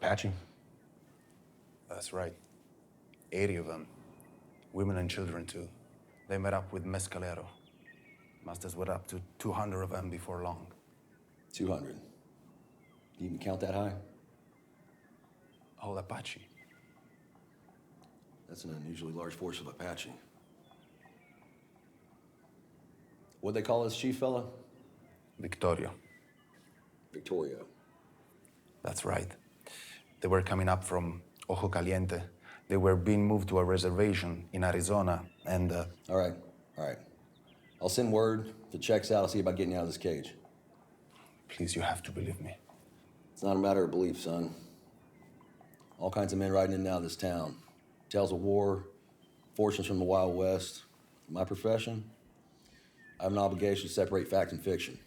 Apache? That's right. 80 of them. Women and children, too. They met up with Mescalero. Masters were up to 200 of them before long. 200. You even count that high? All Apache. That's an unusually large force of Apache. What'd they call this chief fella? Victoria. Victoria. That's right. They were coming up from Ojo Caliente. They were being moved to a reservation in Arizona, and... All right. I'll send word. If it checks out, I'll see about getting you out of this cage. Please, you have to believe me. It's not a matter of belief, son. All kinds of men riding in and out of this town. Tales of war, fortunes from the Wild West. My profession, I have an obligation to separate fact and fiction.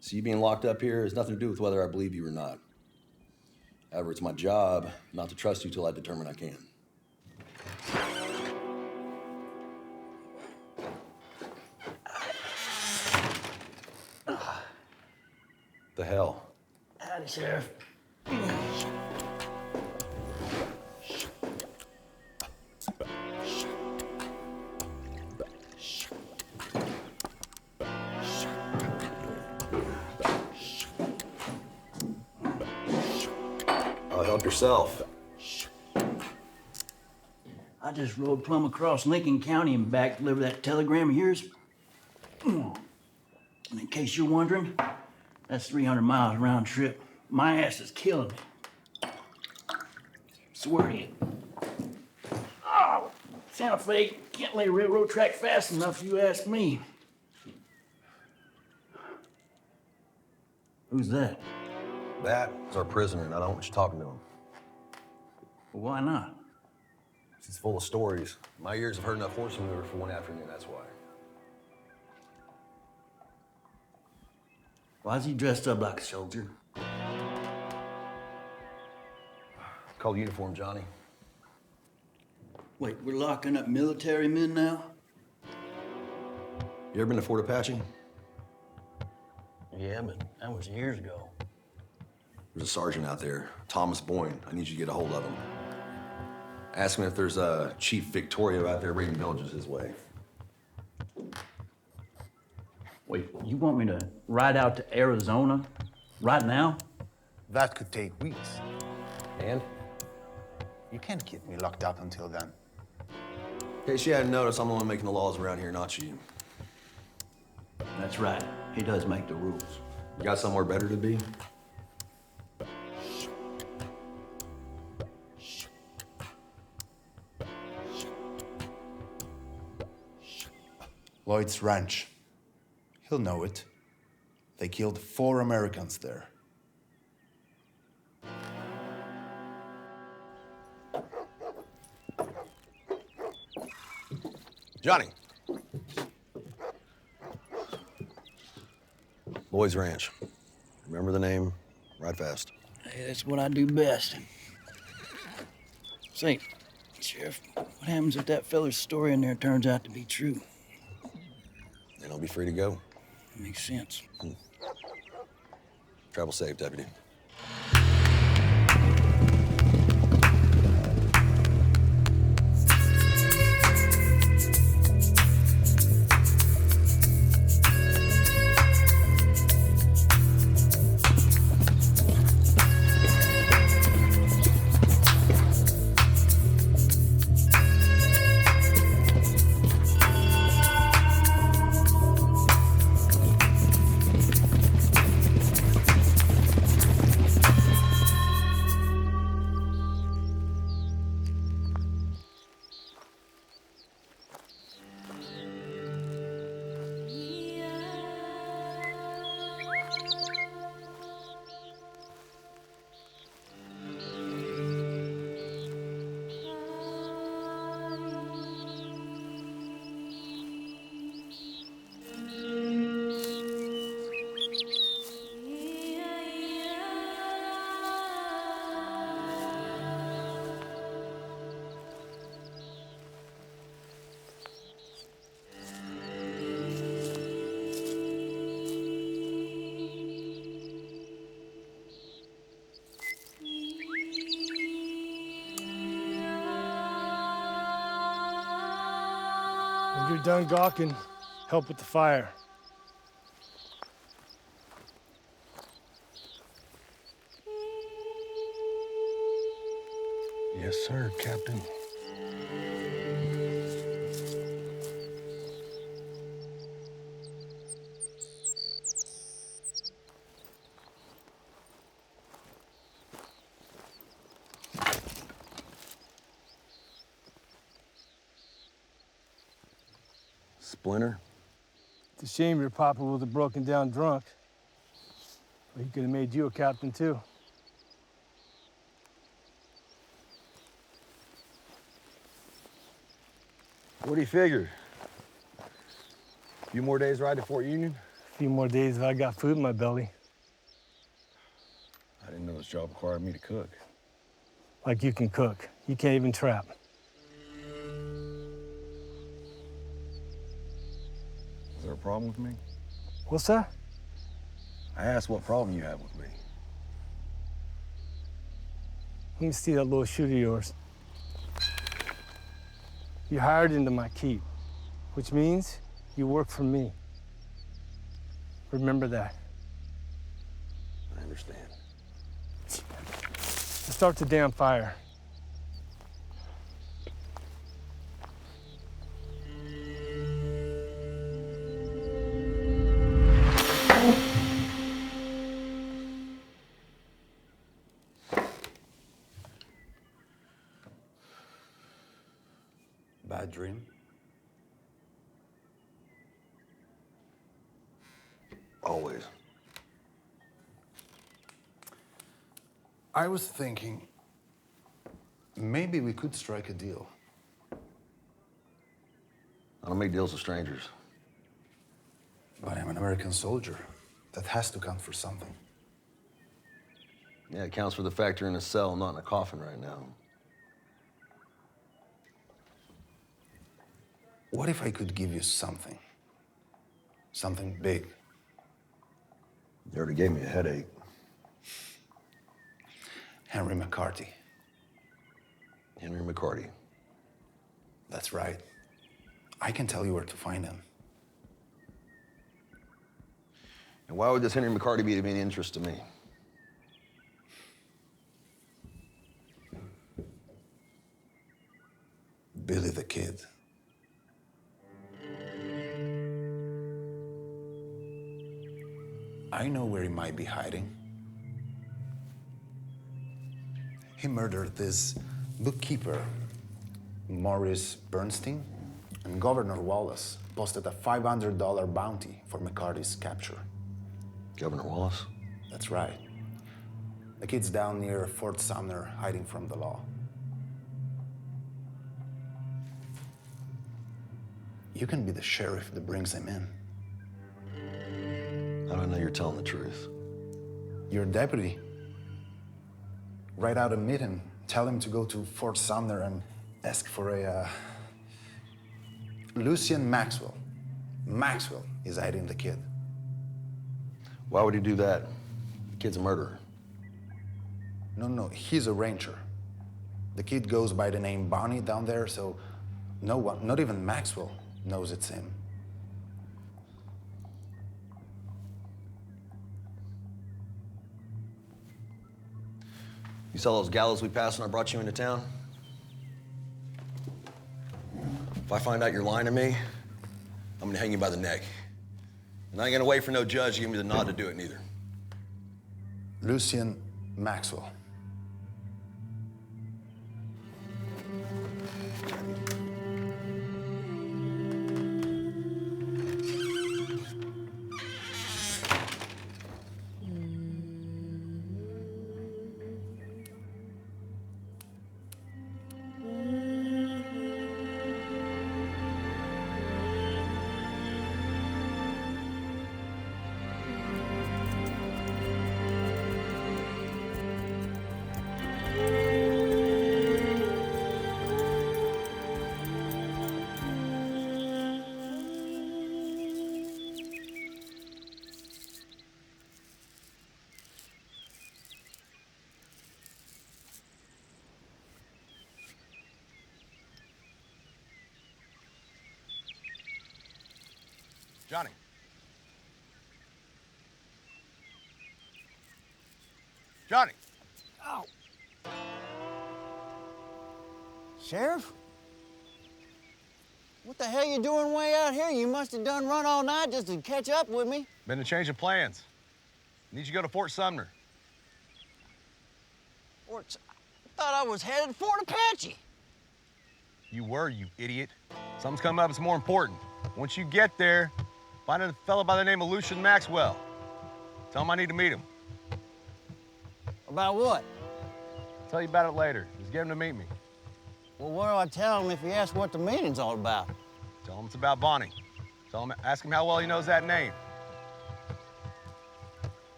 So you being locked up here has nothing to do with whether I believe you or not. However, it's my job not to trust you till I determine I can. The hell? Howdy, Sheriff. Help yourself. I just rode plumb across Lincoln County and back to deliver that telegram of yours. And in case you're wondering, that's 300 miles round trip. My ass is killing me. Swear to you. Oh, Santa Fe can't lay a railroad track fast enough, you ask me. Who's that? That's our prisoner, and I don't want you talking to him. Why not? He's full of stories. My ears have heard enough horse maneuver for one afternoon, that's why. Why's he dressed up like a soldier? Call uniform, Johnny. Wait, we're locking up military men now? You ever been to Fort Apache? Yeah, but that was years ago. There's a sergeant out there, Thomas Boyne. I need you to get a hold of him. Ask him if there's a Chief Victoria out there bringing villages his way. Wait, you want me to ride out to Arizona right now? That could take weeks. And? You can't keep me locked up until then. In case you hadn't noticed, I'm the one making the laws around here, not you. That's right. He does make the rules. You got somewhere better to be? Lloyd's Ranch. He'll know it. They killed 4 Americans there. Johnny. Lloyd's Ranch. Remember the name, ride fast. Hey, that's what I do best. Say, Sheriff, what happens if that feller's story in there turns out to be true? Then I'll be free to go. Makes sense. Travel safe, Deputy. you're done gawking, help with the fire. Yes, sir, Captain. Splinter? It's a shame your papa was a broken down drunk. But he could have made you a captain too. What do you figure? A few more days ride to Fort Union? A few more days if I got food in my belly. I didn't know this job required me to cook. Like you can cook. You can't even trap. Is there a problem with me? What's that? I asked what problem you have with me. Let me see that little shoot of yours. You hired into my keep, which means you work for me. Remember that. I understand. Let's start the damn fire. Bad dream? Always. I was thinking, maybe we could strike a deal. I don't make deals with strangers. But I'm an American soldier. That has to count for something. Yeah, it counts for the fact you're in a cell, not in a coffin right now. What if I could give you something? Something big. You already gave me a headache. Henry McCarty. Henry McCarty. That's right. I can tell you where to find him. And why would this Henry McCarty be of any interest to me? Billy the Kid. I know where he might be hiding. He murdered this bookkeeper, Maurice Bernstein, and Governor Wallace posted a $500 bounty for McCarty's capture. Governor Wallace? That's right. The kid's down near Fort Sumner, hiding from the law. You can be the sheriff that brings him in. How do I know you're telling the truth? Your deputy. Write out and meet him. Tell him to go to Fort Sumner and ask for a Lucian Maxwell. Maxwell is hiding the kid. Why would he do that? The kid's a murderer. No, he's a ranger. The kid goes by the name Bonnie down there, so no one, not even Maxwell, knows it's him. You saw those gallows we passed when I brought you into town? If I find out you're lying to me, I'm gonna hang you by the neck. And I ain't gonna wait for no judge to give me the nod to do it neither. Lucian Maxwell. Johnny. Johnny. Ow. Sheriff? What the hell you doing way out here? You must have done run all night just to catch up with me. Been a change of plans. Need you to go to Fort Sumner. I thought I was headed for Fort Apache. You were, you idiot. Something's coming up that's more important. Once you get there, find a fellow by the name of Lucian Maxwell. Tell him I need to meet him. About what? I'll tell you about it later. Just get him to meet me. Well, what do I tell him if he asks what the meeting's all about? Tell him it's about Bonnie. Ask him how well he knows that name.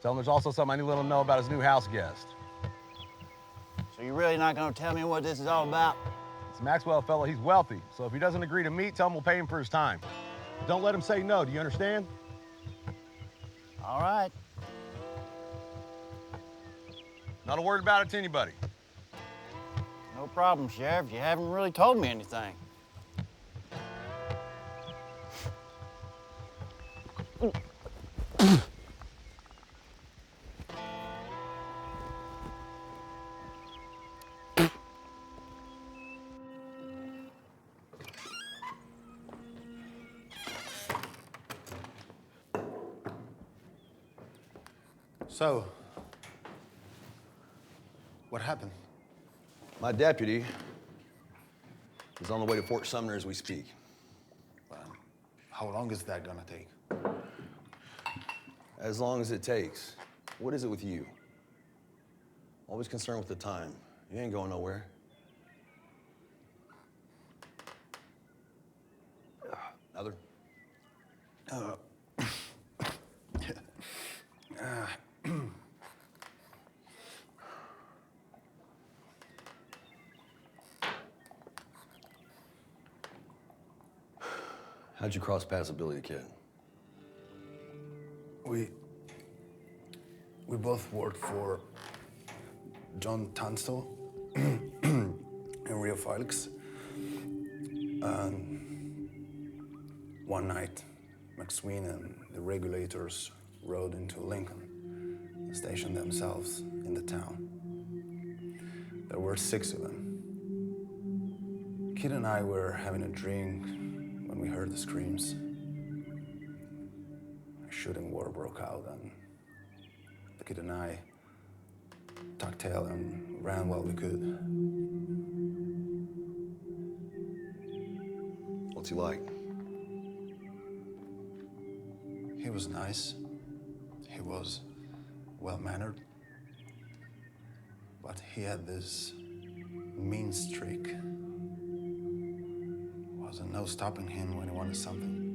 Tell him there's also something I need to let him know about his new house guest. So you're really not gonna tell me what this is all about? It's a Maxwell fellow, he's wealthy. So if he doesn't agree to meet, tell him we'll pay him for his time. Don't let him say no, do you understand? All right. Not a word about it to anybody. No problem, Sheriff. You haven't really told me anything. So, what happened? My deputy is on the way to Fort Sumner as we speak. How long is that gonna take? As long as it takes. What is it with you? Always concerned with the time. You ain't going nowhere. Another? How'd you cross paths with Billy the Kid? We both worked for John Tunstall and Rio Felix. And one night, McSween and the regulators rode into Lincoln and stationed themselves in the town. There were 6 of them. Kid and I were having a drink when we heard the screams. A shooting war broke out, and the kid and I tucked tail and ran while we could. What's he like? He was nice. He was well-mannered. But he had this mean streak. Wasn't no stopping him when he wanted something.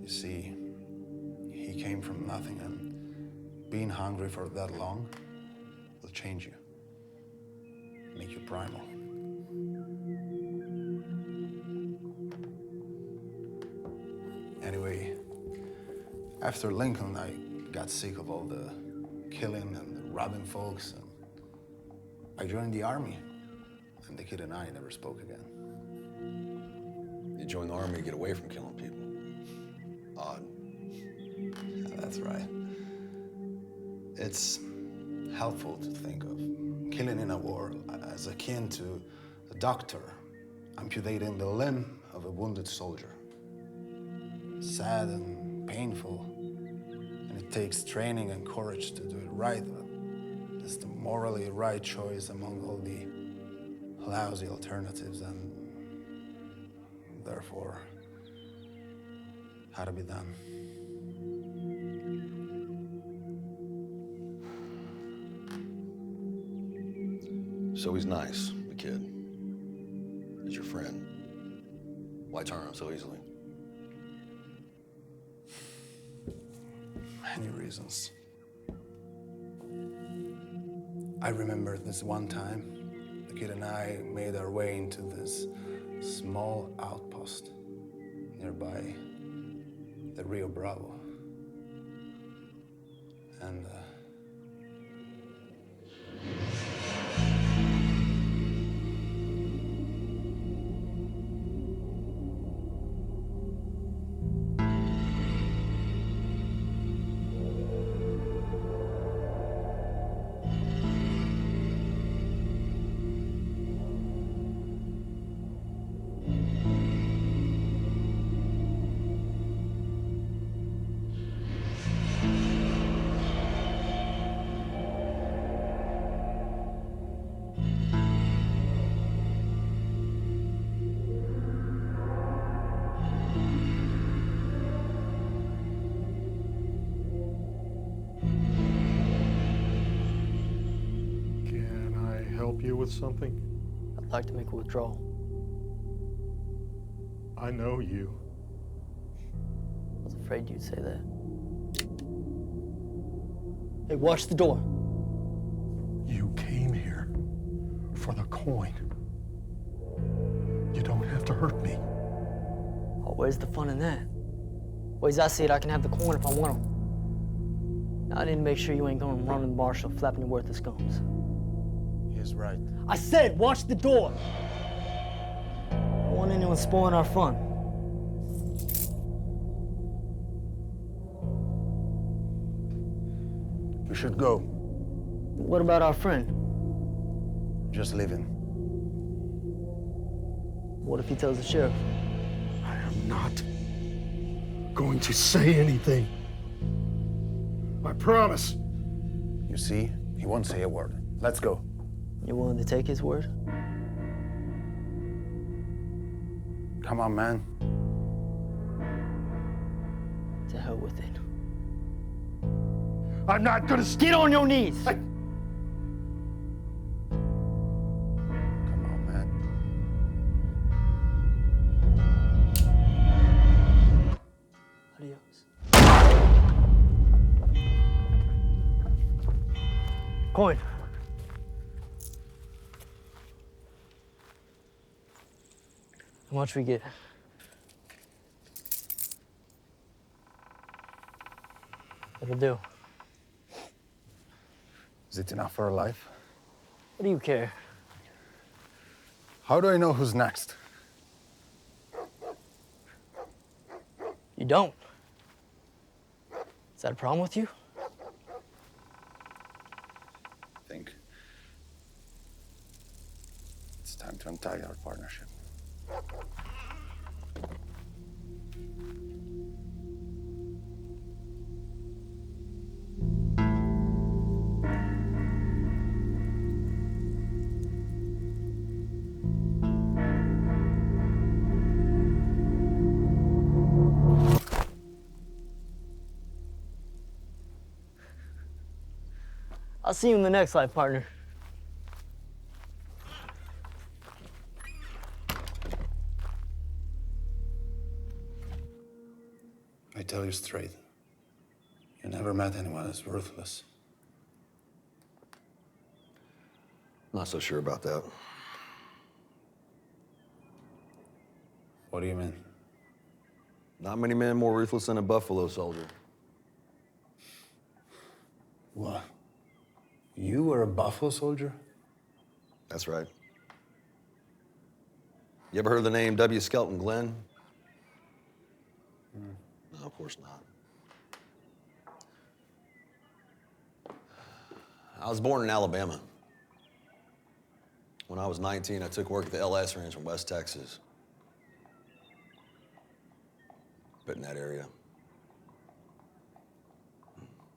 You see, he came from nothing, and being hungry for that long will change you, make you primal. Anyway, after Lincoln, I got sick of all the killing and the robbing folks, and I joined the army, and the kid and I never spoke again. You joined the army to get away from killing people. Odd. Yeah, that's right. It's helpful to think of killing in a war as akin to a doctor amputating the limb of a wounded soldier. Sad and painful, and it takes training and courage to do it right, but it's the morally right choice among all the lousy alternatives, and therefore had to be done. So he's nice, the kid. He's your friend. Why turn on him so easily? Many reasons. I remember this one time, the kid and I made our way into this small outpost nearby the Rio Bravo. And you with something? I'd like to make a withdrawal. I know you. I was afraid you'd say that. Hey, watch the door. You came here for the coin. You don't have to hurt me. Oh, where's the fun in that? Ways I see it, I can have the coin if I want them. Now, I need to make sure you ain't going running the marshal flapping your worthless gums. He is right. I said, watch the door! I don't want anyone spoiling our fun. We should go. What about our friend? Just leave him. What if he tells the sheriff? I am not going to say anything. I promise. You see, he won't say a word. Let's go. You're willing to take his word? Come on, man. To hell with it. I'm not gonna Get on your knees! Come on, man. Adios. Coin. How much we get? It'll do. Is it enough for a life? What do you care? How do I know who's next? You don't. Is that a problem with you? I think it's time to untie our partnership. I'll see you in the next life, partner. I tell you straight, you never met anyone as ruthless. Not so sure about that. What do you mean? Not many men more ruthless than a buffalo soldier. What? You were a buffalo soldier? That's right. You ever heard of the name W. Skelton Glenn? No, of course not. I was born in Alabama. When I was 19, I took work at the LS Ranch in West Texas. But in that area.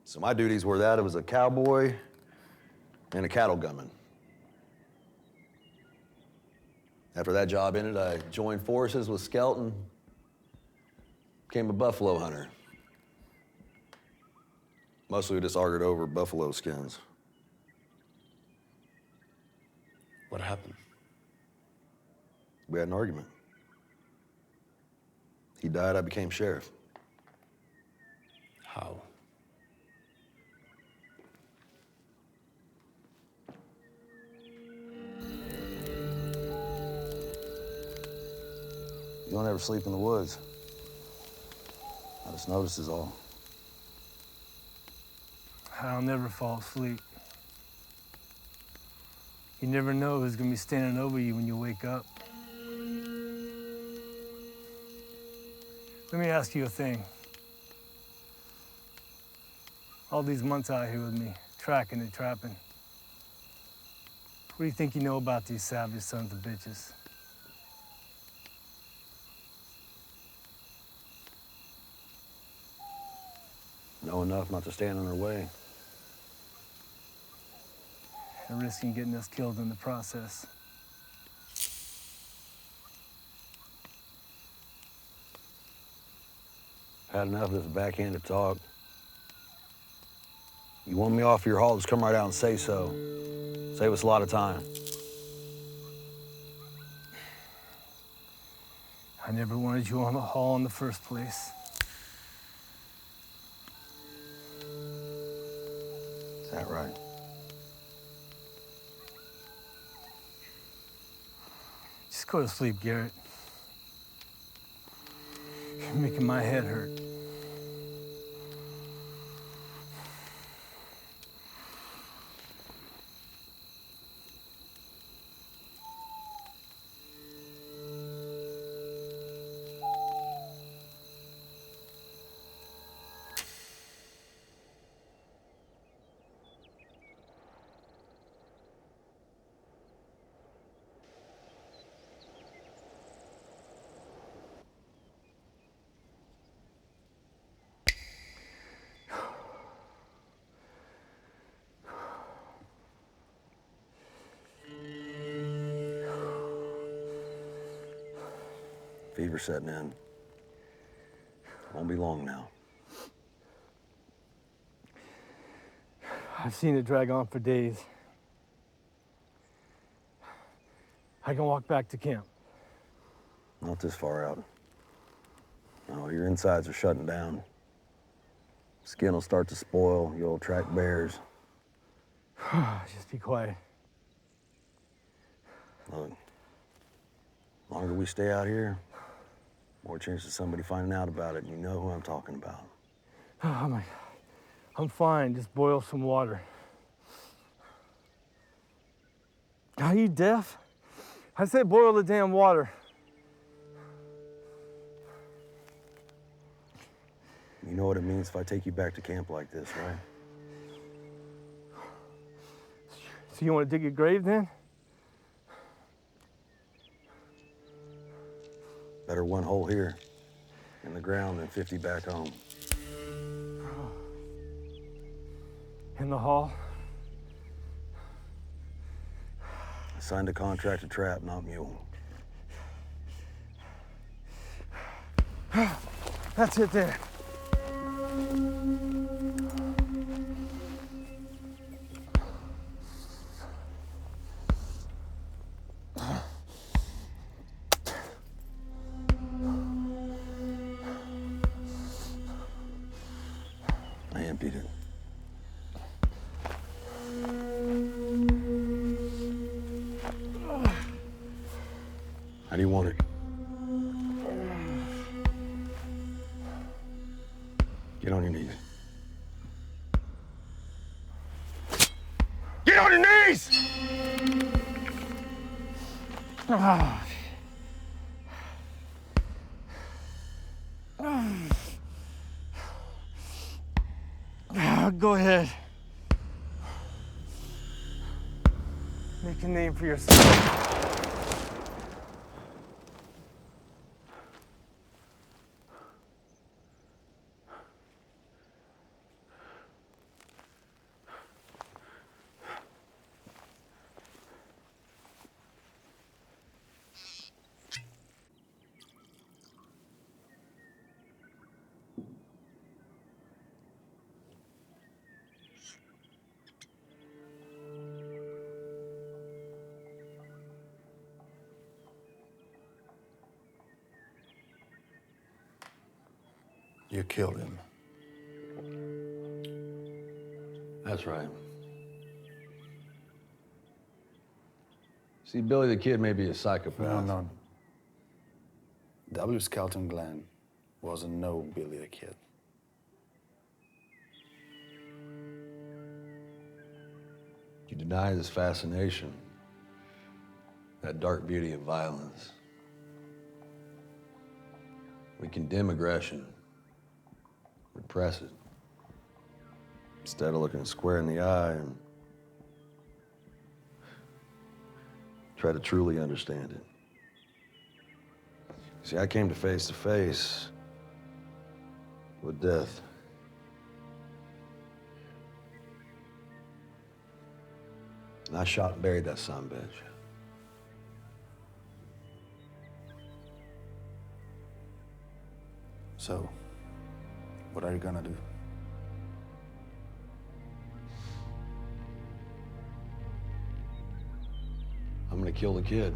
So my duties were that I was a cowboy and a cattle gunman. After that job ended, I joined forces with Skelton, became a buffalo hunter. Mostly we just argued over buffalo skins. What happened? We had an argument. He died, I became sheriff. How? You don't ever sleep in the woods. I just noticed is all. I'll never fall asleep. You never know who's gonna be standing over you when you wake up. Let me ask you a thing. All these months out here with me, tracking and trapping. What do you think you know about these savage sons of bitches? Know enough not to stand in their way. And risking getting us killed in the process. Had enough of this backhanded talk. You want me off your haul, just come right out and say so. Save us a lot of time. I never wanted you on the hall in the first place. Is that right? Just go to sleep, Garrett. You're making my head hurt. Fever setting in. Won't be long now. I've seen it drag on for days. I can walk back to camp. Not this far out. No, your insides are shutting down. Skin will start to spoil. You'll attract bears. Just be quiet. Look, longer we stay out here, more chance of somebody finding out about it, and you know who I'm talking about. Oh my God. I'm fine. Just boil some water. Are you deaf? I said boil the damn water. You know what it means if I take you back to camp like this, right? So you want to dig a grave then? Better one hole here in the ground than 50 back home. In the hall? I signed a contract to trap, not mule. That's it there. I emptied it. How do you want it? Get on your knees. Get on your knees! Go ahead. Make a name for yourself. You killed him. That's right. See, Billy the Kid may be a psychopath. No. W. Skelton Glenn wasn't no Billy the Kid. You deny this fascination, that dark beauty of violence. We condemn aggression, repress it, instead of looking square in the eye and try to truly understand it. See, I came to face with death. And I shot and buried that son of a bitch. So, what are you gonna do? I'm gonna kill the kid.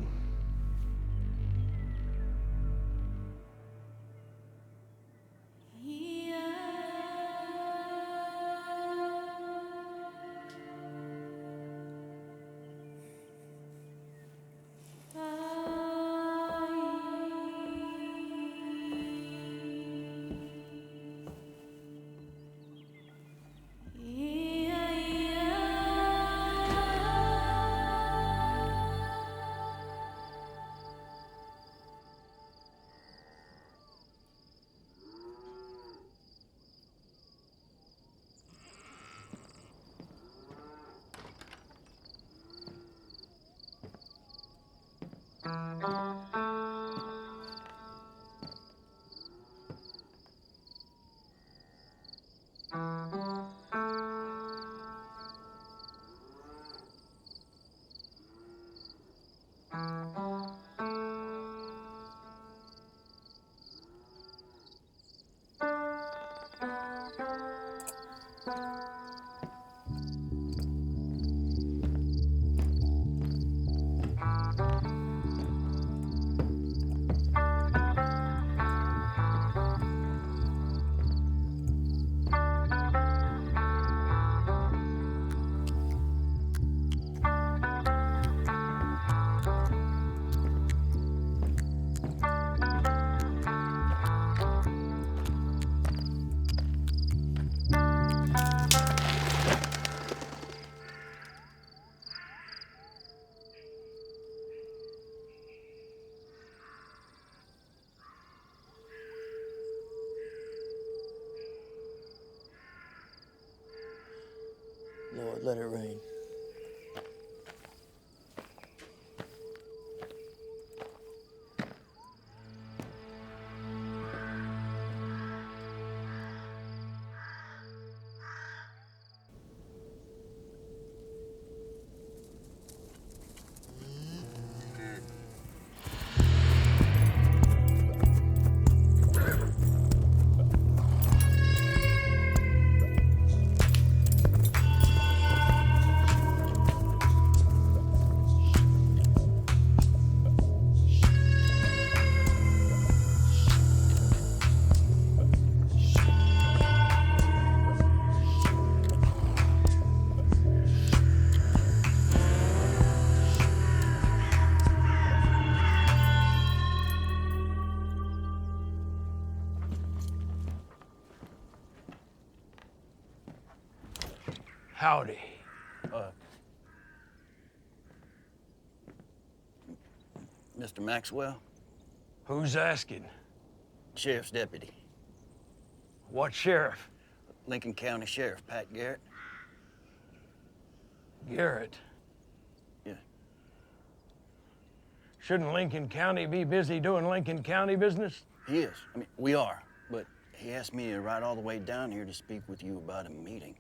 Lord, let it rain. Howdy. Mr. Maxwell, Who's asking? Sheriff's deputy. What sheriff? Lincoln County Sheriff Pat Garrett. Garrett. Yeah. Shouldn't Lincoln County be busy doing Lincoln County business? He is. I mean, we are. But he asked me to ride all the way down here to speak with you about a meeting.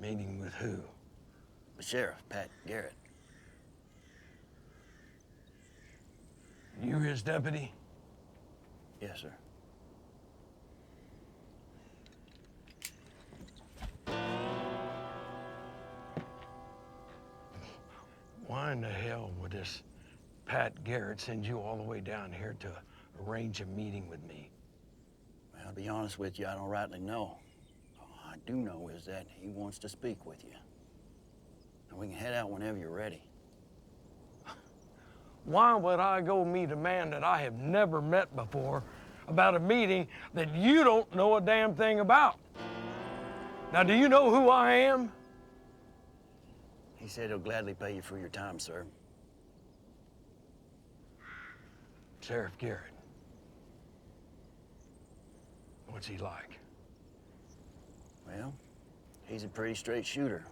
Meeting with who? The sheriff, Pat Garrett. You his deputy? Yes, sir. Why in the hell would this Pat Garrett send you all the way down here to arrange a meeting with me? Well, to be honest with you, I don't rightly know. All I do know is that he wants to speak with you. And we can head out whenever you're ready. Why would I go meet a man that I have never met before about a meeting that you don't know a damn thing about? Now, do you know who I am? He said he'll gladly pay you for your time, sir. Sheriff Garrett. What's he like? Well, he's a pretty straight shooter.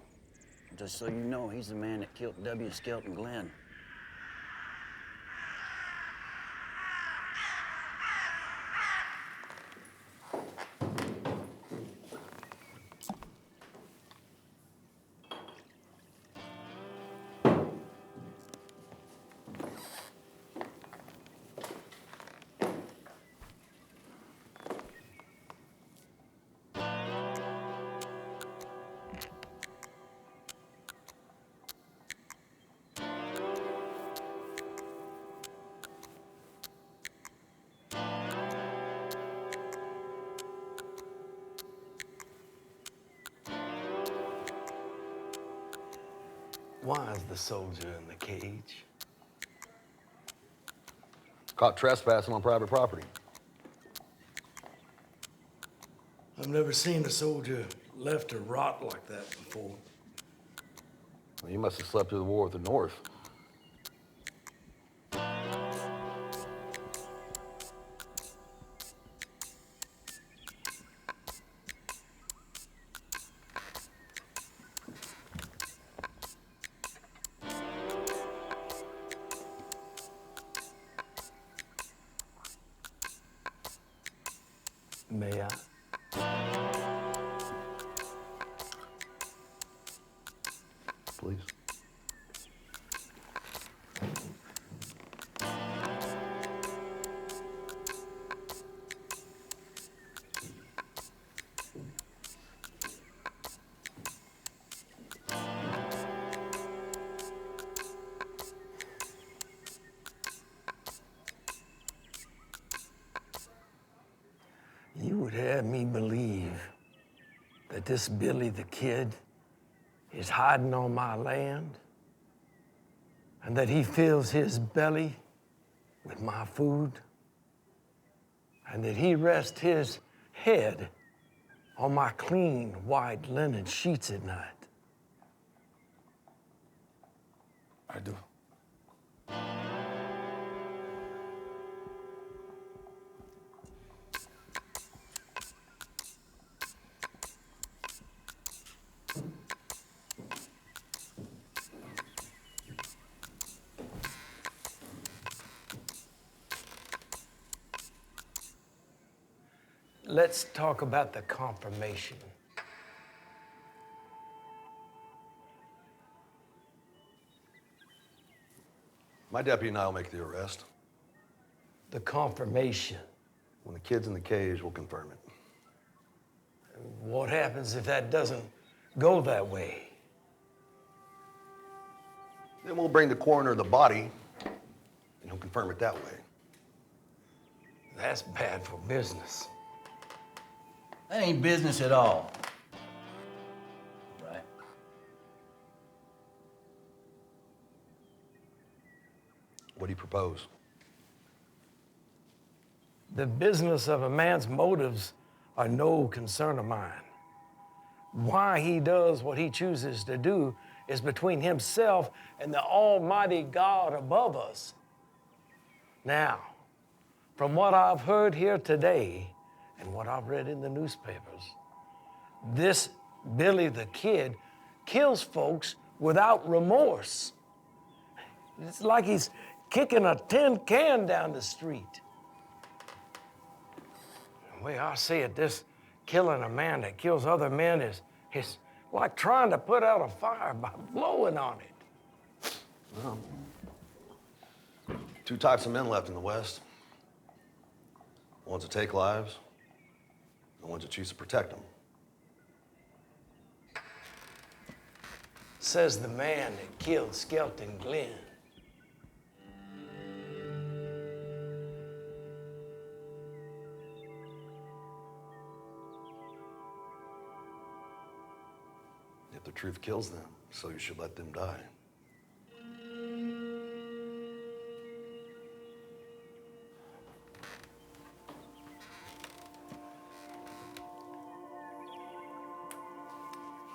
Just so you know, he's the man that killed W. Skelton Glenn. Why is the soldier in the cage? Caught trespassing on private property. I've never seen a soldier left to rot like that before. Well, you must have slept through the war with the North. May I? Please. You would have me believe that this Billy the Kid is hiding on my land and that he fills his belly with my food and that he rests his head on my clean white linen sheets at night. I do. let's talk about the confirmation. My deputy and I will make the arrest. The confirmation. When the kid's in the cage, we'll confirm it. What happens if that doesn't go that way? Then we'll bring the coroner the body, and he'll confirm it that way. That's bad for business. That ain't business at all. Right? What do you propose? The business of a man's motives are no concern of mine. Why he does what he chooses to do is between himself and the Almighty God above us. Now, from what I've heard here today and what I've read in the newspapers, this Billy the Kid kills folks without remorse. It's like he's kicking a tin can down the street. The way I see it, this killing a man that kills other men is like trying to put out a fire by blowing on it. Well, two types of men left in the West. The ones that take lives, and the ones that choose to protect them. Says the man that killed Skelton Glenn. If the truth kills them, so you should let them die.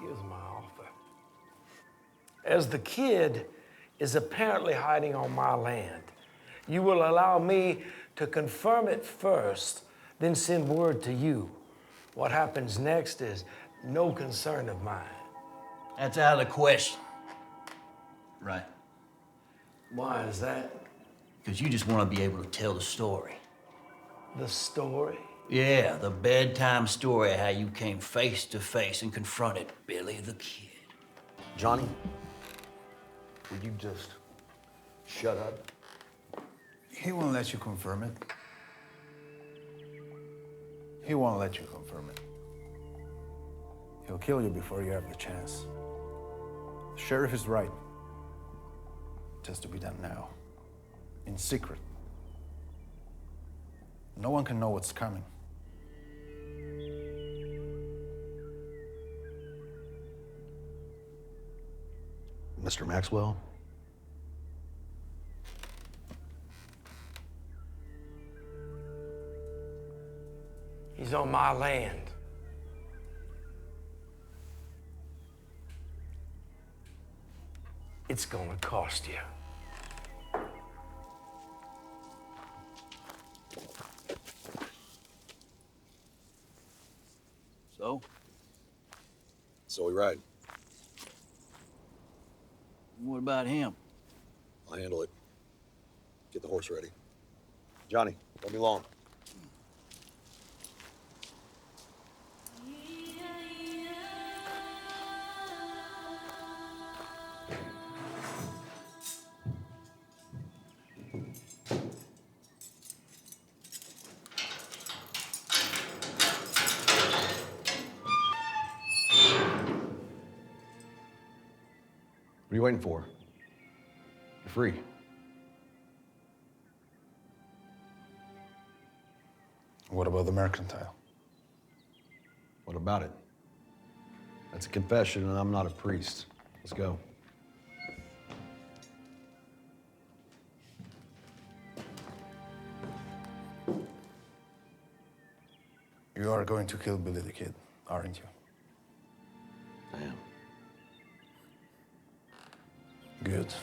Here's my offer. As the kid is apparently hiding on my land, you will allow me to confirm it first, then send word to you. What happens next is no concern of mine. That's out of the question. Right? Why is that? Because you just want to be able to tell the story. The story? Yeah, the bedtime story of how you came face to face and confronted Billy the Kid. Johnny, would you just shut up? He won't let you confirm it. He won't let you confirm it. He'll kill you before you have the chance. The sheriff is right. It has to be done now, in secret. No one can know what's coming. Mr. Maxwell? He's on my land. It's gonna cost you. So? So we ride. What about him? I'll handle it. Get the horse ready. Johnny, let me along. What are you waiting for? You're free. What about the mercantile? What about it? That's a confession, and I'm not a priest. Let's go. You are going to kill Billy the Kid, aren't you? I am. Good.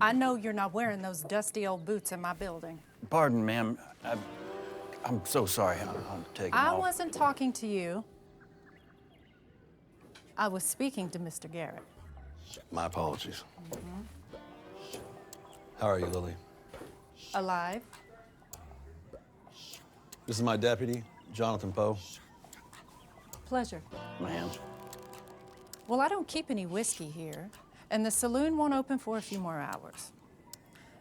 I know you're not wearing those dusty old boots in my building. Pardon, ma'am. I'm so sorry. I'm taking I off. wasn't talking to you. I was speaking to Mr. Garrett. My apologies. How are you, Lily? Alive? This is my deputy, Jonathan Poe. Pleasure. Ma'am. Well, I don't keep any whiskey here, and the saloon won't open for a few more hours.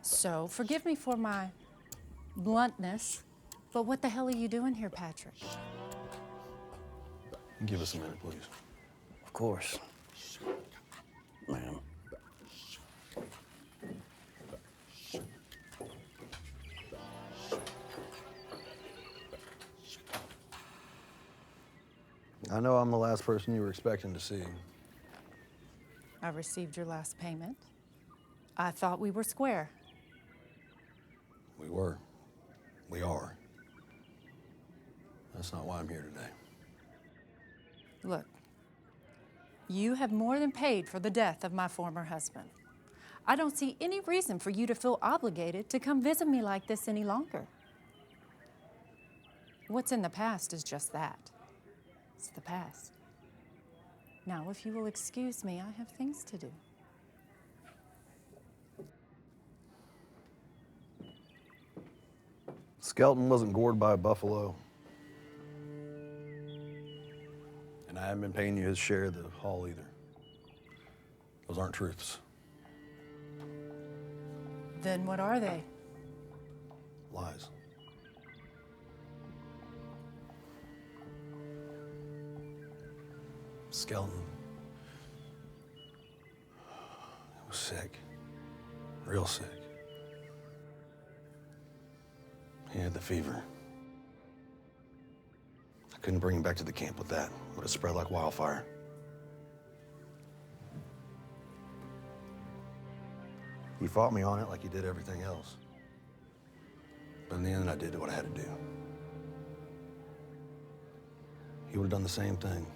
So forgive me for my bluntness, but what the hell are you doing here, Patrick? Give us a minute, please. Of course. Ma'am. I know I'm the last person you were expecting to see. I received your last payment. I thought we were square. We were. We are. That's not why I'm here today. Look, you have more than paid for the death of my former husband. I don't see any reason for you to feel obligated to come visit me like this any longer. What's in the past is just that. It's the past. Now, if you will excuse me, I have things to do. Skelton wasn't gored by a buffalo. And I haven't been paying you his share of the haul either. Those aren't truths. Then what are they? Lies. Skelton was sick. Real sick. He had the fever. I couldn't bring him back to the camp with that. Would have spread like wildfire. He fought me on it like he did everything else. But in the end, I did what I had to do. He would have done the same thing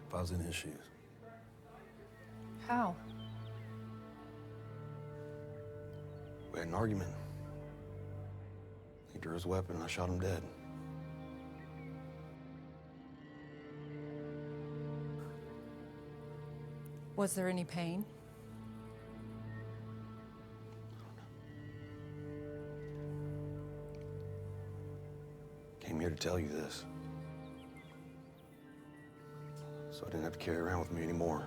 if I was in his shoes. How? We had an argument. He drew his weapon and I shot him dead. Was there any pain? Came here to tell you this. So I didn't have to carry it around with me anymore.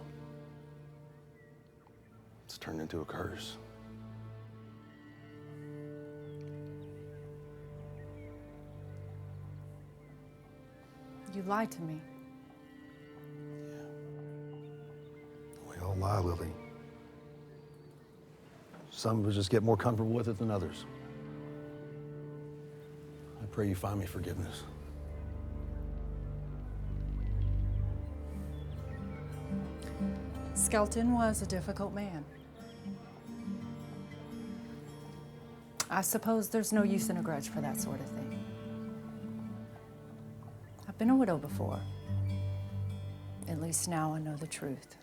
It's turned into a curse. You lied to me. We all lie, Lily. Some of us just get more comfortable with it than others. I pray you find me forgiveness. Skelton was a difficult man. I suppose there's no use in a grudge for that sort of thing. I've been a widow before. At least now I know the truth.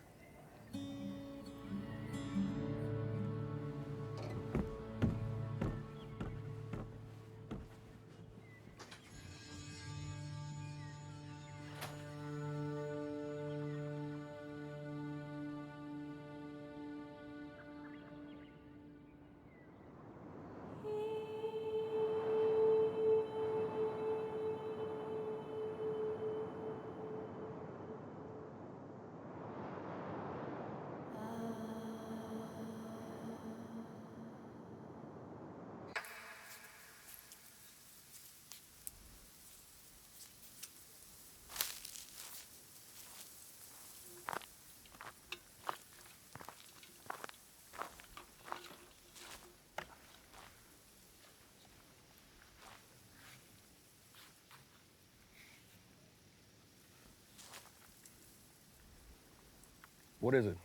What is it?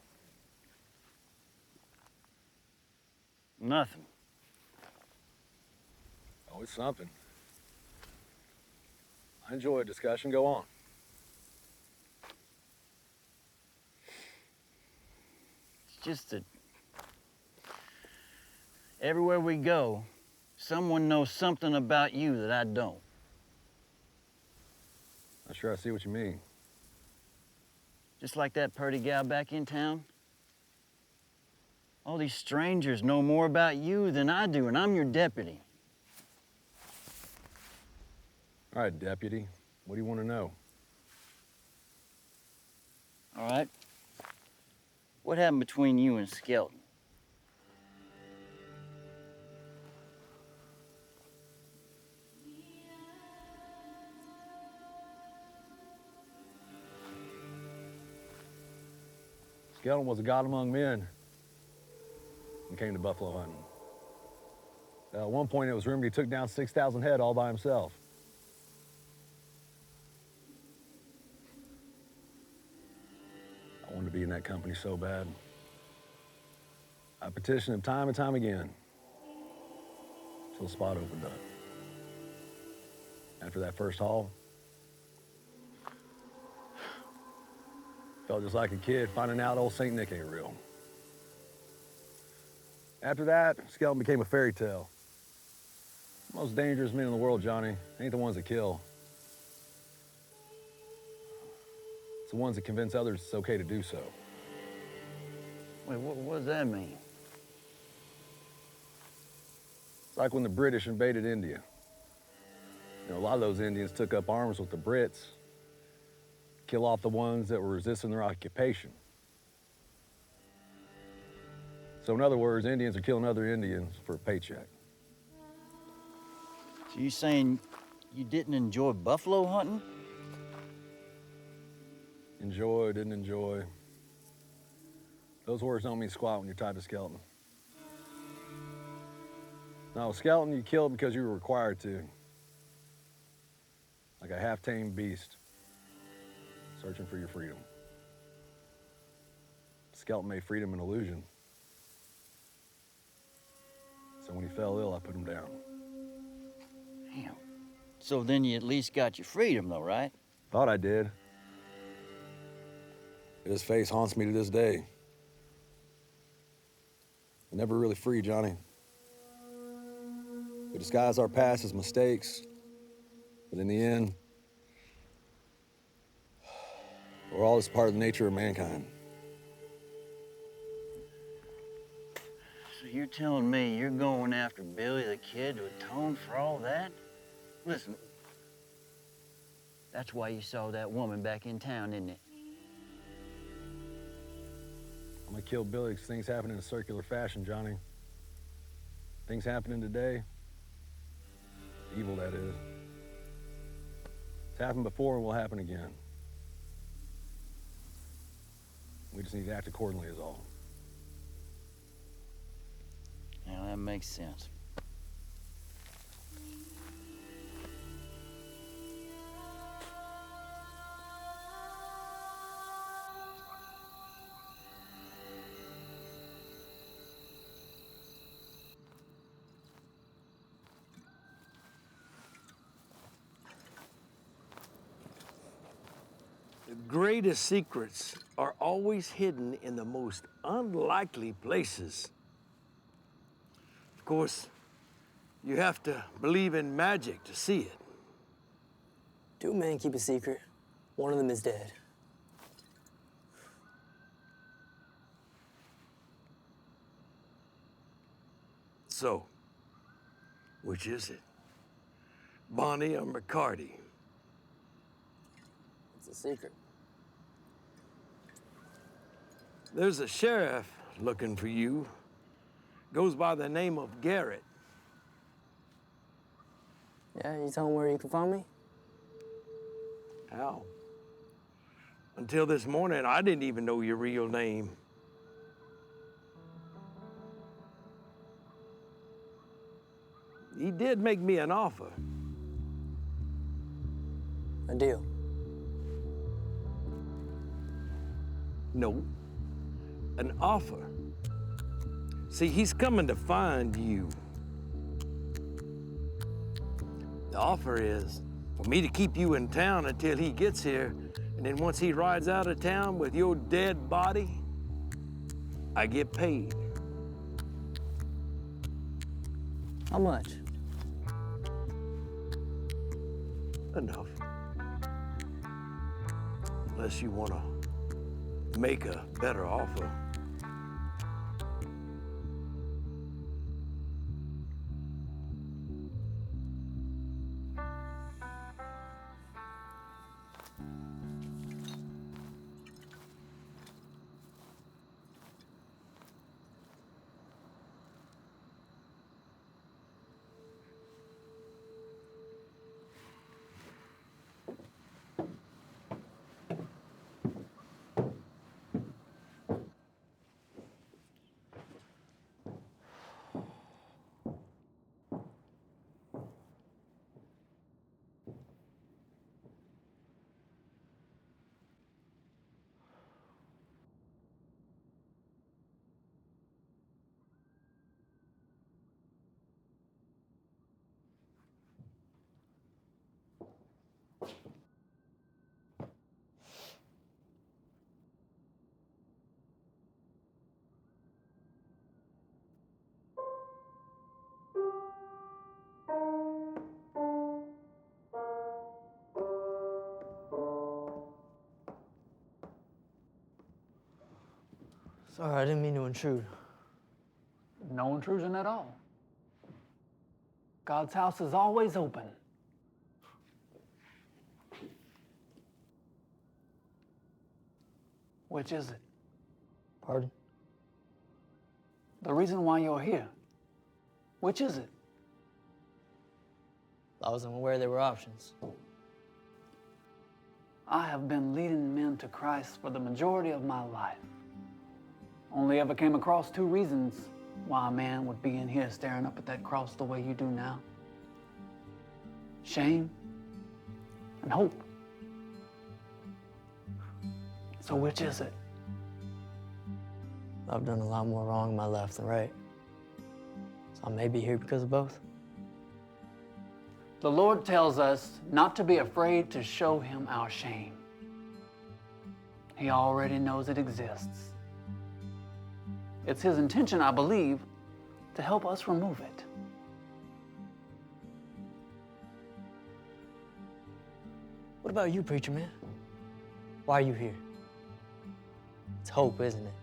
Nothing. Oh, it's something. I enjoy a discussion. Go on. It's just that Everywhere we go, someone knows something about you that I don't. I'm sure I see what you mean. Just like that purty gal back in town. All these strangers know more about you than I do, and I'm your deputy. All right, deputy. What do you want to know? All right? What happened between you and Skelton? Skelton was a god among men and came to buffalo hunting. At one point, it was rumored he took down 6,000 head all by himself. I wanted to be in that company so bad. I petitioned him time and time again until the spot opened up. After that first haul, felt just like a kid finding out old St. Nick ain't real. After that, Skelton became a fairy tale. The most dangerous men in the world, Johnny, ain't the ones that kill. It's the ones that convince others it's okay to do so. Wait, what does that mean? It's like when the British invaded India. You know, a lot of those Indians took up arms with the Brits, kill off the ones that were resisting their occupation. So in other words, Indians are killing other Indians for a paycheck. So you saying you didn't enjoy buffalo hunting? Enjoy, didn't enjoy. Those words don't mean squat when you're tied to Skelton. No, Skelton you killed because you were required to. Like a half-tamed beast, searching for your freedom. Skelton made freedom an illusion. So when he fell ill, I put him down. Damn. So then you at least got your freedom, though, right? Thought I did. But his face haunts me to this day. We're never really free, Johnny. We disguise our past as mistakes, but in the end, we're all just part of the nature of mankind. So you're telling me you're going after Billy the Kid to atone for all that? Listen, that's why you saw that woman back in town, isn't it? I'm gonna kill Billy because things happen in a circular fashion, Johnny. Things happening today, evil that is. It's happened before and will happen again. We just need to act accordingly is all. Yeah, that makes sense. The greatest secrets are always hidden in the most unlikely places. Of course, you have to believe in magic to see it. Two men keep a secret. One of them is dead. So, which is it? Bonnie or McCarty? It's a secret. There's a sheriff looking for you. Goes by the name of Garrett. Yeah, you tell him where you can find me? How? Until this morning, I didn't even know your real name. He did make me an offer. A deal. No, an offer. See, he's coming to find you. The offer is for me to keep you in town until he gets here, and then once he rides out of town with your dead body, I get paid. How much? Enough. Unless you want to make a better offer. Sorry, I didn't mean to intrude. No intrusion at all. God's house is always open. Which is it? Pardon? The reason why you're here. Which is it? I wasn't aware there were options. I have been leading men to Christ for the majority of my life. Only ever came across two reasons why a man would be in here staring up at that cross the way you do now. Shame and hope. So which is it? I've done a lot more wrong in my left than right. So I may be here because of both. The Lord tells us not to be afraid to show him our shame. He already knows it exists. It's his intention, I believe, to help us remove it. What about you, preacher man? Why are you here? It's hope, isn't it?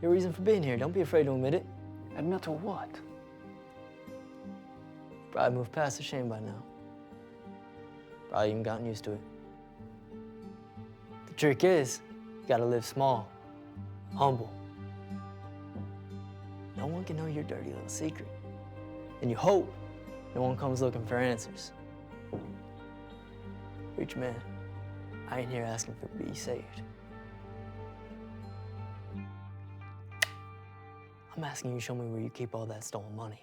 Your reason for being here. Don't be afraid to admit it. Admit to what? Probably moved past the shame by now. Probably even gotten used to it. The trick is, you gotta live small, humble. No one can know your dirty little secret. And you hope no one comes looking for answers. Preacher man, I ain't here asking for to be saved. I'm asking you to show me where you keep all that stolen money.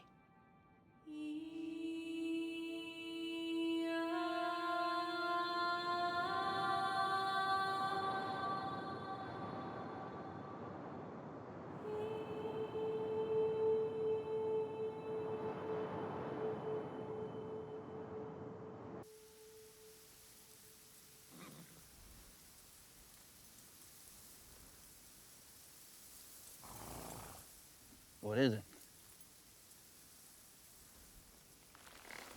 What is it?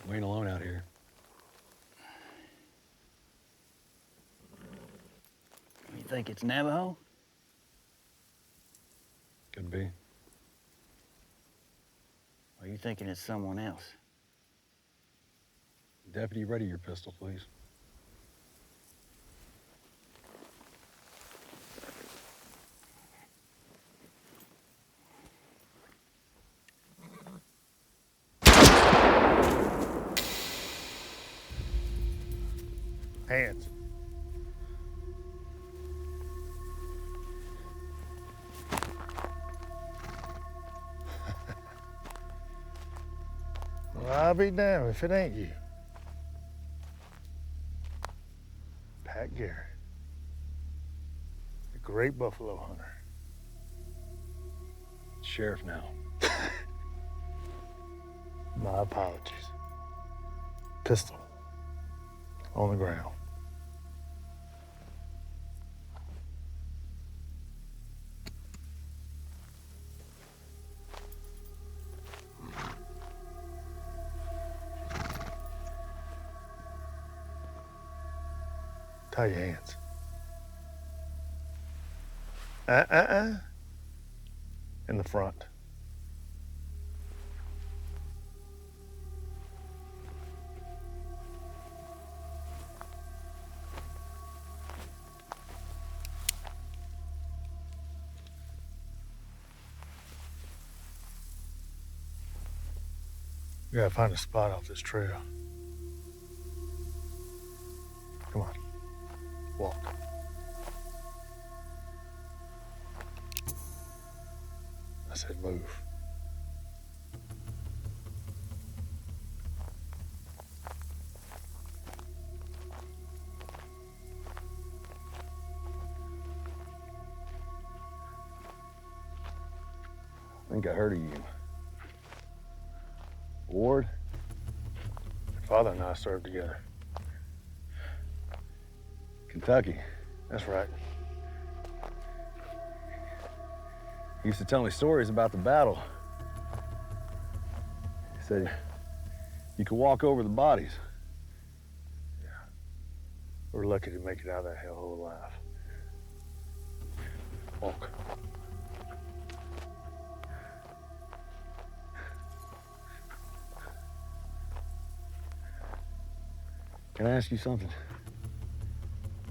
We ain't alone out here. You think it's Navajo? Could be. Or are you thinking it's someone else? Deputy, ready your pistol, please. Hands. Well, I'll be damned if it ain't you. Pat Garrett, the great buffalo hunter. Sheriff now. My apologies. Pistol on the ground. Tie your hands. In the front. We gotta find a spot off this trail. Come on, walk. I said move. I think I heard of you. Ward? Your father and I served together. Kentucky. That's right. He used to tell me stories about the battle. He said you could walk over the bodies. We're lucky to make it out of that hellhole alive. Walk. Can I ask you something?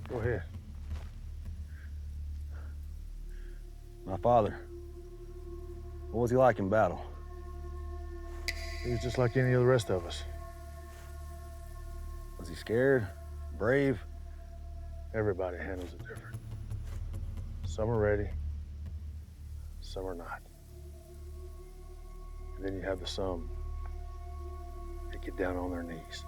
Go ahead. My father, what was he like in battle? He was just like any of the rest of us. Was he scared? Brave? Everybody handles it different. Some are ready, some are not. And then you have the some that get down on their knees.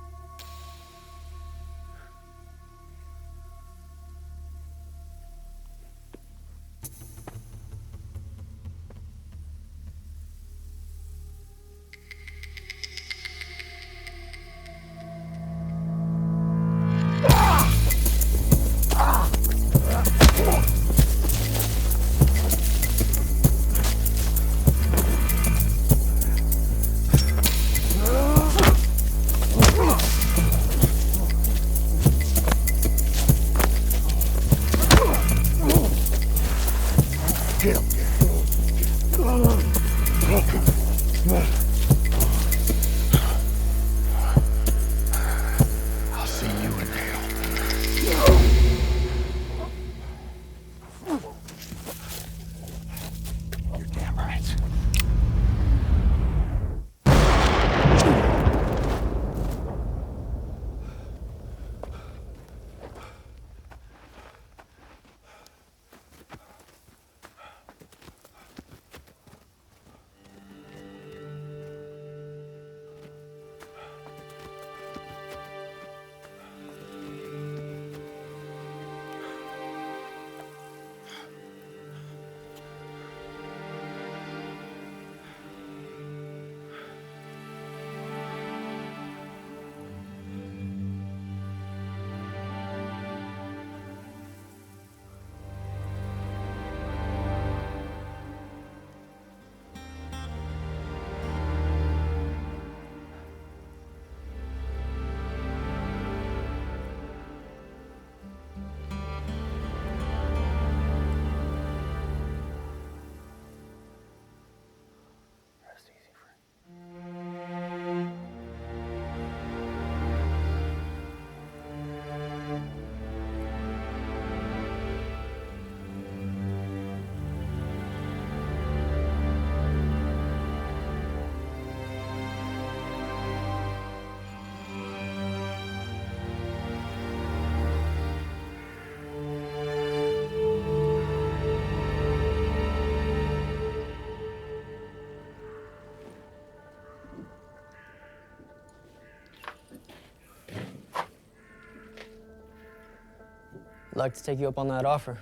I'd like to take you up on that offer.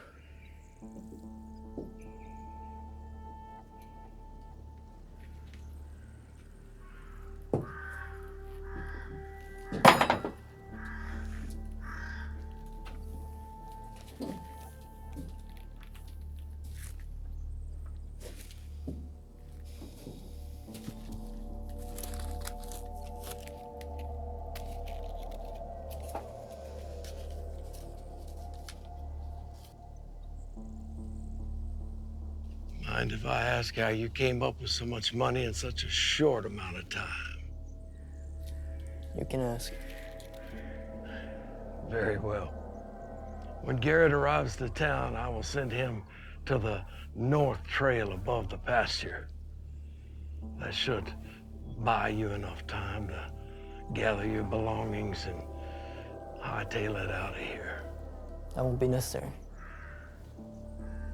mind if I ask how you came up with so much money in such a short amount of time? You can ask. Very well. When Garrett arrives to town, I will send him to the north trail above the pasture. That should buy you enough time to gather your belongings and hightail it out of here. That won't be necessary.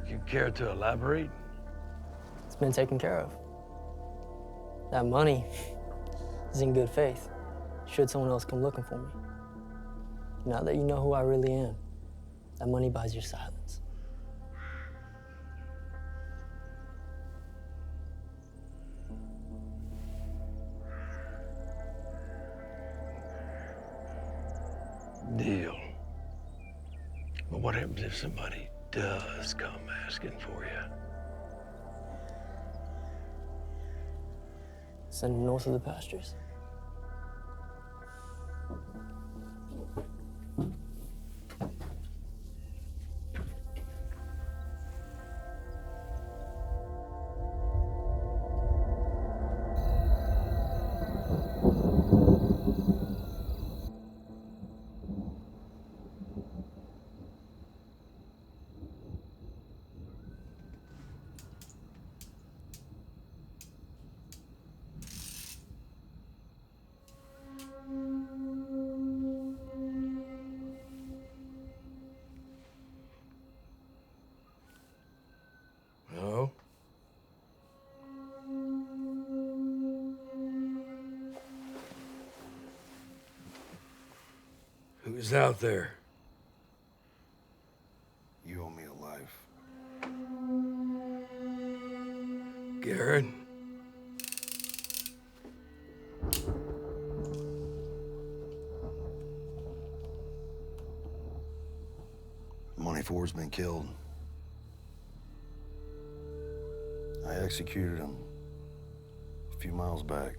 You care to elaborate? It's been taken care of. That money is in good faith, should someone else come looking for me. Now that you know who I really am, that money buys your silence. Deal. But what happens if somebody does come asking for you? Send them north of the pastures. No? Who's out there? You owe me a life. Garrett? Money Ford's been killed. I executed him a few miles back.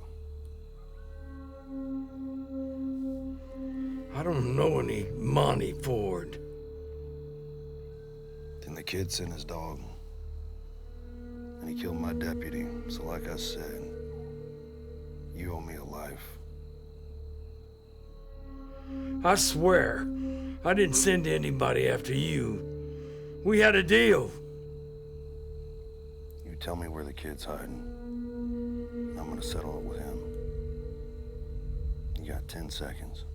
I don't know any Monty Ford. Then the kid sent his dog. And he killed my deputy. So like I said, you owe me a life. I swear, I didn't send anybody after you. We had a deal. You tell me where the kid's hiding. I'm gonna settle it with him. You got 10 seconds.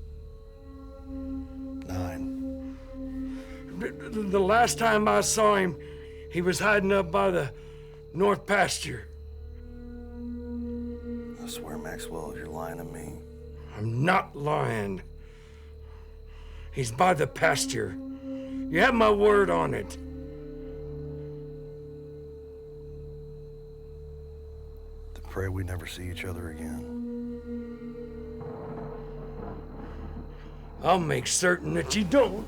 9. The last time I saw him, he was hiding up by the north pasture. I swear, Maxwell, if you're lying to me. I'm not lying. He's by the pasture. You have my word on it. To pray we never see each other again. I'll make certain that you don't.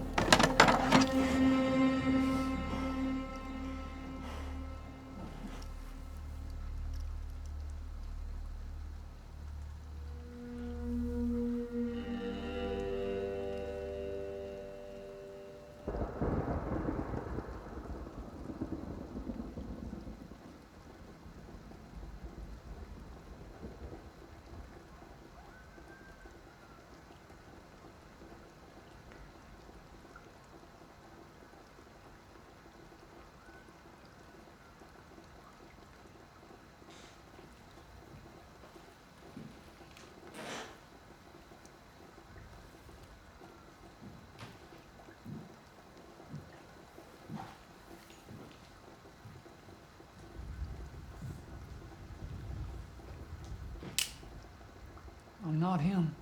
I'm not him.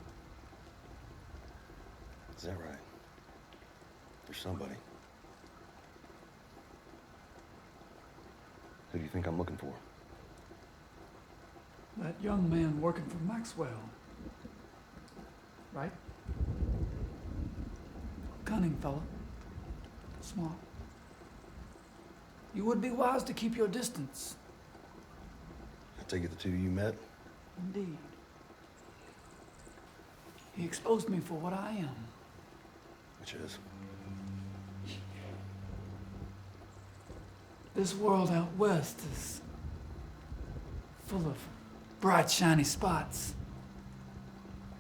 Is that right? There's somebody. Who do you think I'm looking for? That young man working for Maxwell. Right? Cunning fellow. Smart. You would be wise to keep your distance. I take it the two of you met? Indeed. He exposed me for what I am. Which is? This world out west is full of bright, shiny spots.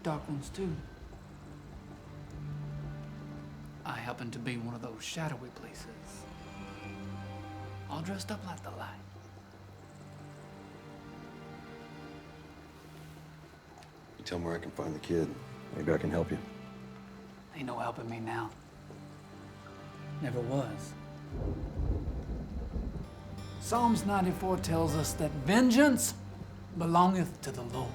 Dark ones, too. I happen to be one of those shadowy places. All dressed up like the light. You tell me where I can find the kid. Maybe I can help you. Ain't no helping me now. Never was. Psalms 94 tells us that vengeance belongeth to the Lord.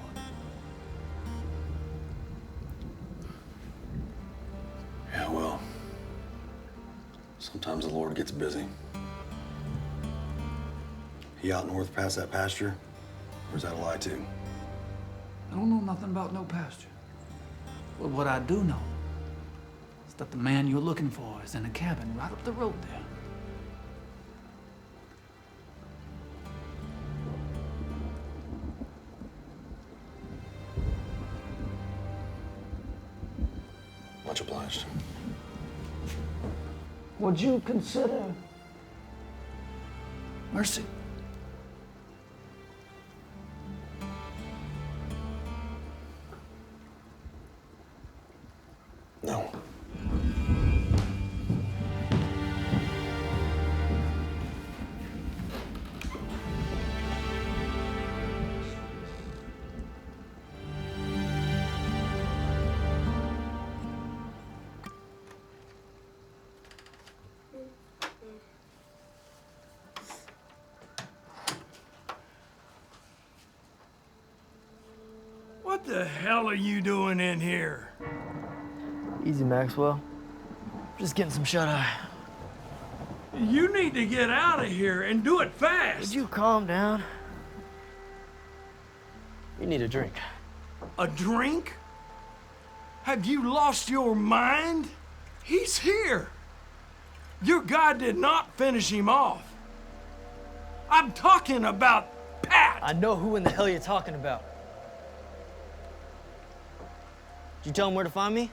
Yeah, well, sometimes the Lord gets busy. He out north past that pasture? Or is that a lie too? I don't know nothing about no pasture. But what I do know is that the man you're looking for is in a cabin right up the road there. Much obliged. Would you consider mercy? No. What the hell are you doing in here? Easy, Maxwell. Just getting some shut-eye. You need to get out of here and do it fast. Would you calm down? You need a drink. A drink? Have you lost your mind? He's here. Your guy did not finish him off. I'm talking about Pat. I know who in the hell you're talking about. Did you tell him where to find me?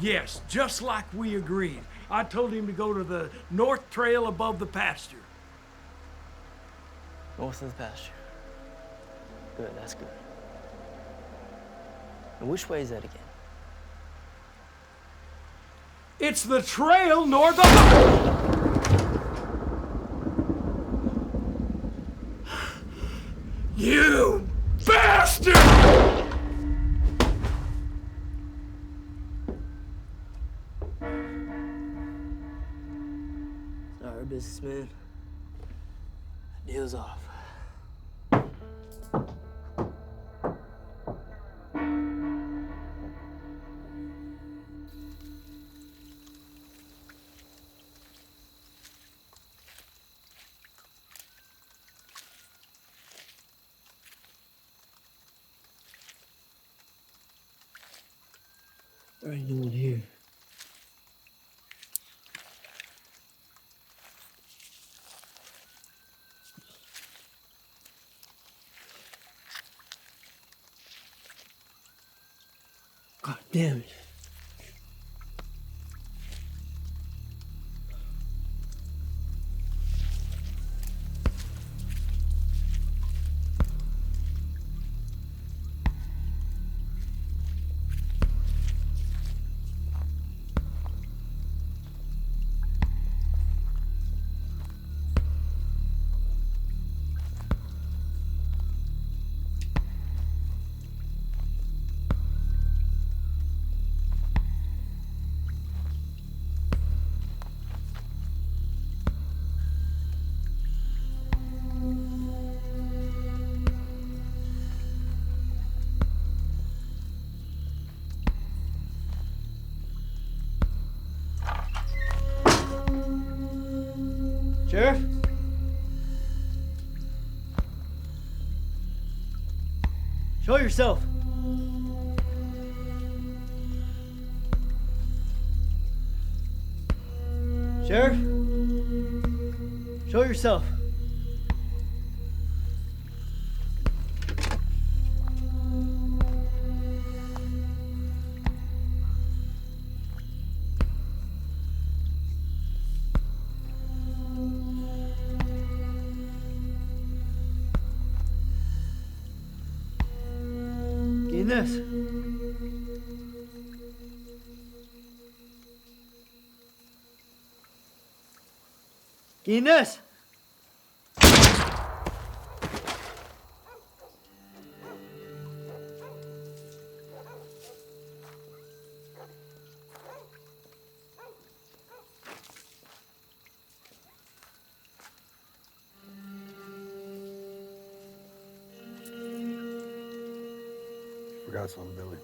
Yes, just like we agreed. I told him to go to the north trail above the pasture. North of the pasture. Good, that's good. And which way is that again? It's the trail north of the... You bastard! Sorry, businessman. Deal's off. There ain't no one here. God damn it. Sheriff? Show yourself. Sheriff? Show yourself. Ines. Ines. Forgot something, Billy.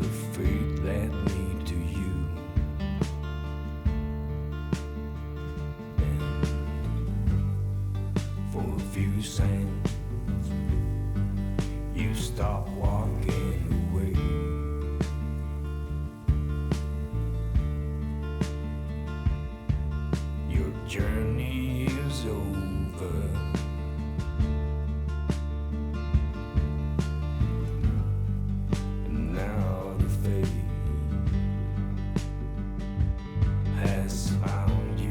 The fate led me to you. For a few seconds, you stop walking away. Your journey is over. And now the fate has found you.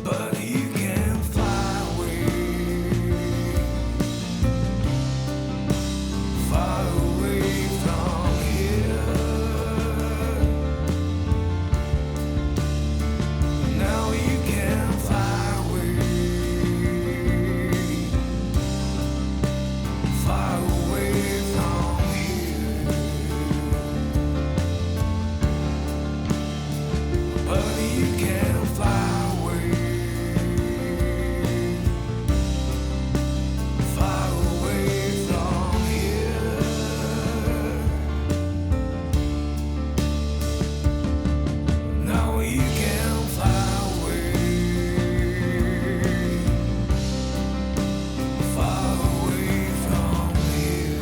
But you can fly away, far away from here. Now you can fly away, far away from here. But you can fly away, far away from here. Now you can fly away, far away from here.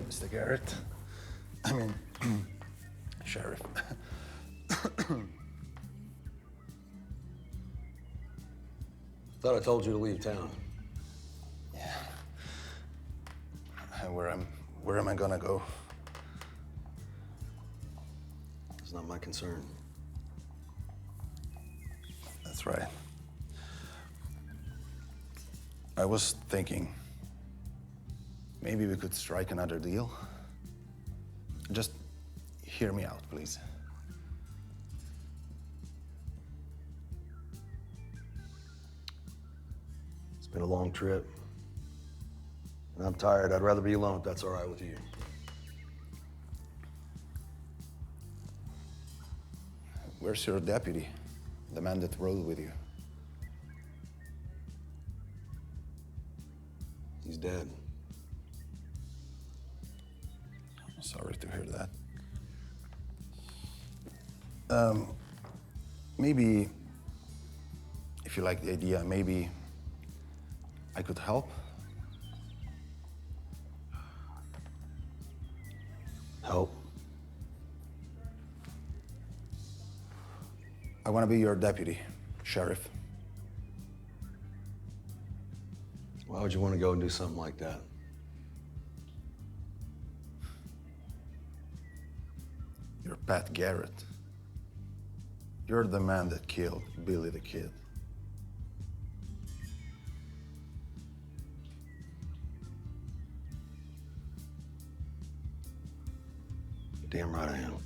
Mr. Garrett. I mean, Sheriff. Thought I told you to leave town. Where am I gonna go? It's not my concern. That's right. I was thinking, maybe we could strike another deal. Just hear me out, please. It's been a long trip. And I'm tired. I'd rather be alone if that's all right with you. Where's your deputy? The man that rode with you? He's dead. I'm sorry to hear that. Maybe, if you like the idea, maybe I could help. Help? I want to be your deputy, Sheriff. Why would you want to go and do something like that? You're Pat Garrett. You're the man that killed Billy the Kid. Damn right I am.